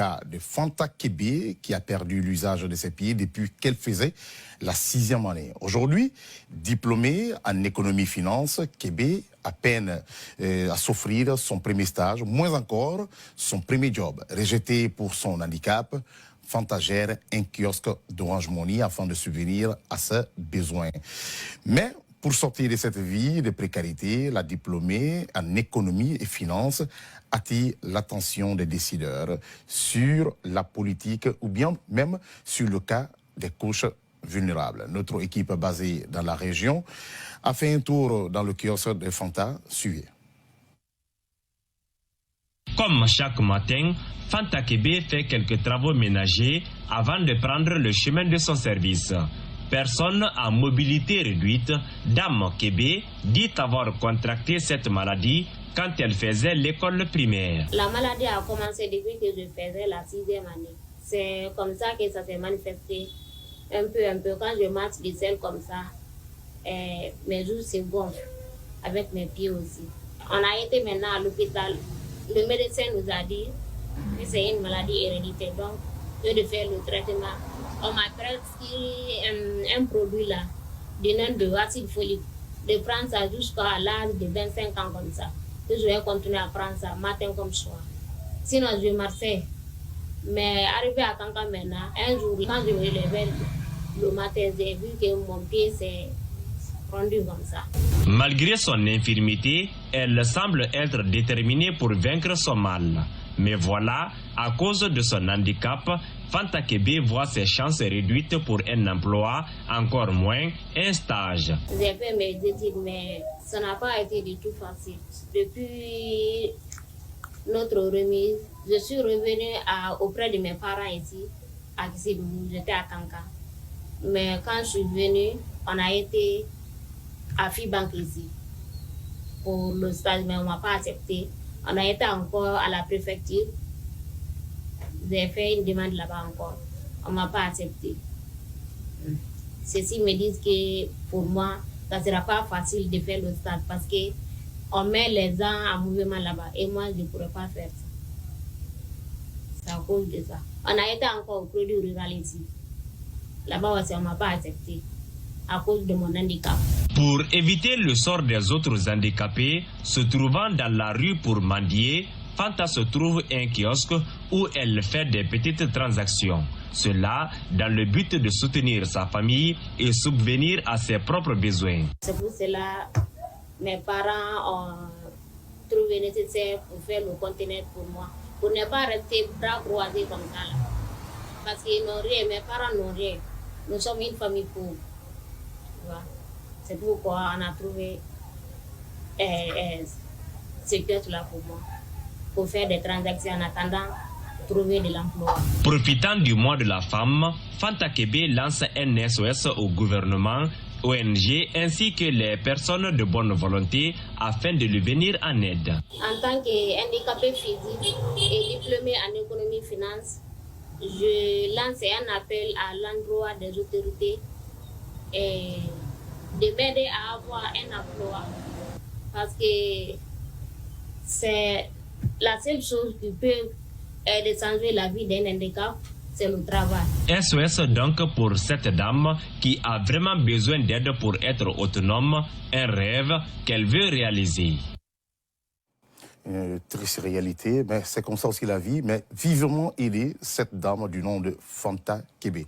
cas de Fanta Kébé qui a perdu l'usage de ses pieds depuis qu'elle faisait la 6e année. Aujourd'hui, diplômée en économie-finance, Kébé a peine à s'offrir son premier stage, moins encore son premier job. Rejetée pour son handicap, Fanta gère un kiosque d'Orange Money afin de subvenir à ses besoins. Mais pour sortir de cette vie de précarité, la diplômée en économie et finance attire l'attention des décideurs sur la politique ou bien même sur le cas des couches vulnérables. Notre équipe basée dans la région a fait un tour dans le kiosque de Fanta. Suivez. Comme chaque matin, Fanta Kébé fait quelques travaux ménagers avant de prendre le chemin de son service. Personne à mobilité réduite, Dame Kébé dit avoir contracté cette maladie quand elle faisait l'école primaire. La maladie a commencé depuis que je faisais la 6e année. C'est comme ça que ça s'est manifesté un peu. Quand je marche du sel comme ça, mes joues se gonflent, avec mes pieds aussi. On a été maintenant à l'hôpital. Le médecin nous a dit que c'est une maladie héréditaire, donc de faire le traitement. On m'a prescrit un produit là, du nom de acide folique, de prendre ça jusqu'à l'âge de 25 ans comme ça. Que je vais continuer à prendre ça matin comme soir. Sinon, je marchais. Mais arrivé à Kankan maintenant, un jour, quand je me levais le matin, j'ai vu que mon pied s'est rendu comme ça. Malgré son infirmité, elle semble être déterminée pour vaincre son mal. Mais voilà, à cause de son handicap, Fanta Kébé voit ses chances réduites pour un emploi, encore moins un stage. J'ai fait mes études, mais ça n'a pas été du tout facile. Depuis notre remise, je suis revenue auprès de mes parents ici, à Kissibou, j'étais à Kanka. Mais quand je suis venue, on a été à Fibank ici pour le stage, mais on ne m'a pas accepté. On a été encore à la préfecture. J'ai fait une demande là-bas encore. On ne m'a pas accepté. Ceux-ci me disent que pour moi, ça ne sera pas facile de faire le stage parce qu'on met les gens en mouvement là-bas et moi, je ne pourrais pas faire ça. C'est à cause de ça. On a été encore au produit rural ici. Là-bas aussi, on ne m'a pas accepté à cause de mon handicap. Pour éviter le sort des autres handicapés, se trouvant dans la rue pour mendier, Fanta se trouve un kiosque où elle fait des petites transactions. Cela dans le but de soutenir sa famille et subvenir à ses propres besoins. C'est pour cela que mes parents ont trouvé nécessaire pour faire le conteneur pour moi, pour ne pas rester bras croisés comme ça. Là. Parce qu'ils n'ont rien, mes parents n'ont rien. Nous sommes une famille pauvre. Voilà. C'est pourquoi on a trouvé ce pièce-là pour moi, pour faire des transactions en attendant de trouver de l'emploi. Profitant du mois de la femme, Fanta Kébé lance un SOS au gouvernement, ONG ainsi que les personnes de bonne volonté afin de lui venir en aide. En tant qu'handicapé physique et diplômé en économie et finance, je lance un appel à l'endroit des autorités et de m'aider à avoir un emploi. Parce que c'est la seule chose qui peut aider à changer la vie d'un handicap, c'est le travail. SOS donc pour cette dame qui a vraiment besoin d'aide pour être autonome, un rêve qu'elle veut réaliser. Une triste réalité, mais c'est comme ça aussi la vie, mais vivement aider cette dame du nom de Fanta Kébé.